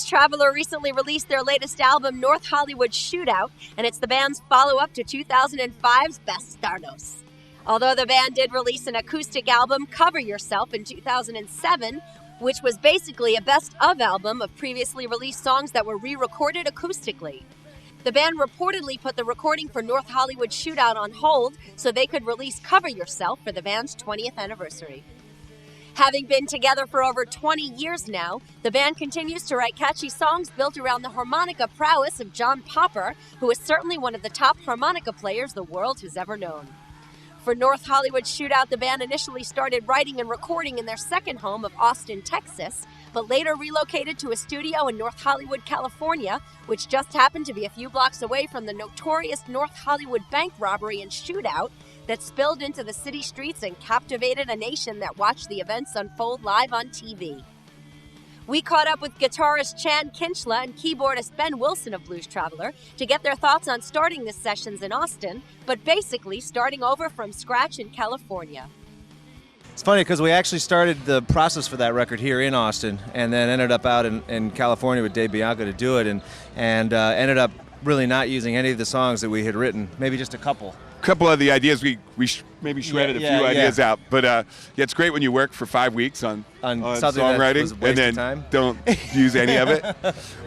Blues Traveler recently released their latest album, North Hollywood Shootout, and it's the band's follow-up to 2005's Bastardos. Although the band did release an acoustic album, Cover Yourself, in 2007, which was basically a best-of album of previously released songs that were re-recorded acoustically. The band reportedly put the recording for North Hollywood Shootout on hold so they could release Cover Yourself for the band's 20th anniversary. Having been together for over 20 years now, the band continues to write catchy songs built around the harmonica prowess of John Popper, who is certainly one of the top harmonica players the world has ever known. For North Hollywood Shootout, the band initially started writing and recording in their second home of Austin, Texas, but later relocated to a studio in North Hollywood, California, which just happened to be a few blocks away from the notorious North Hollywood bank robbery and shootout that spilled into the city streets and captivated a nation that watched the events unfold live on TV. We caught up with guitarist Chan Kinchla and keyboardist Ben Wilson of Blues Traveler to get their thoughts on starting the sessions in Austin, but basically starting over from scratch in California. It's funny because we actually started the process for that record here in Austin and then ended up out in California with Dave Bianco to do it and ended up really not using any of the songs that we had written, maybe just a couple. Couple of the ideas we maybe shredded a few ideas out, but it's great when you work for 5 weeks on songwriting and then don't use any of it.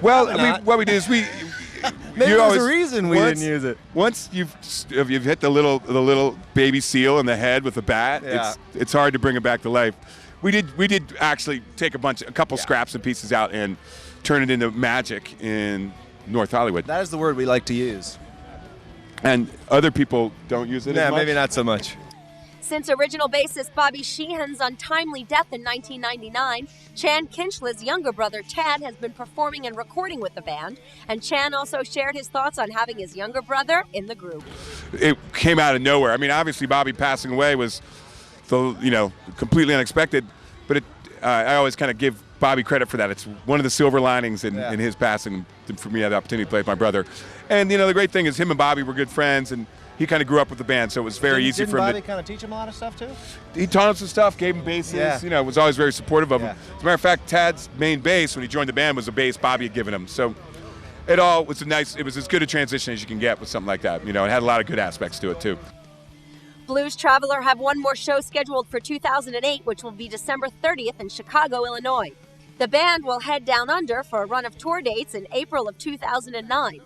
Well, I mean, what we do is maybe there's a reason we didn't use it. Once you've hit the little baby seal in the head with a bat, it's hard to bring it back to life. We did actually take a couple scraps and pieces out and turn it into magic in North Hollywood. That is the word we like to use. And other people don't use it as much? Maybe not so much. Since original bassist Bobby Sheehan's untimely death in 1999, Chan Kinchla's younger brother Tad has been performing and recording with the band, and Chan also shared his thoughts on having his younger brother in the group. It came out of nowhere. I mean, obviously Bobby passing away was completely unexpected, but I always kind of give Bobby credit for that. It's one of the silver linings in his passing for me to have the opportunity to play with my brother. And the great thing is him and Bobby were good friends, and he kind of grew up with the band, so it was very easy for him. Didn't Bobby kind of teach him a lot of stuff too? He taught him some stuff, gave him basses, was always very supportive of him. As a matter of fact, Tad's main bass when he joined the band was a bass Bobby had given him. So it was as good a transition as you can get with something like that. It had a lot of good aspects to it too. Blues Traveler have one more show scheduled for 2008, which will be December 30th in Chicago, Illinois. The band will head down under for a run of tour dates in April of 2009.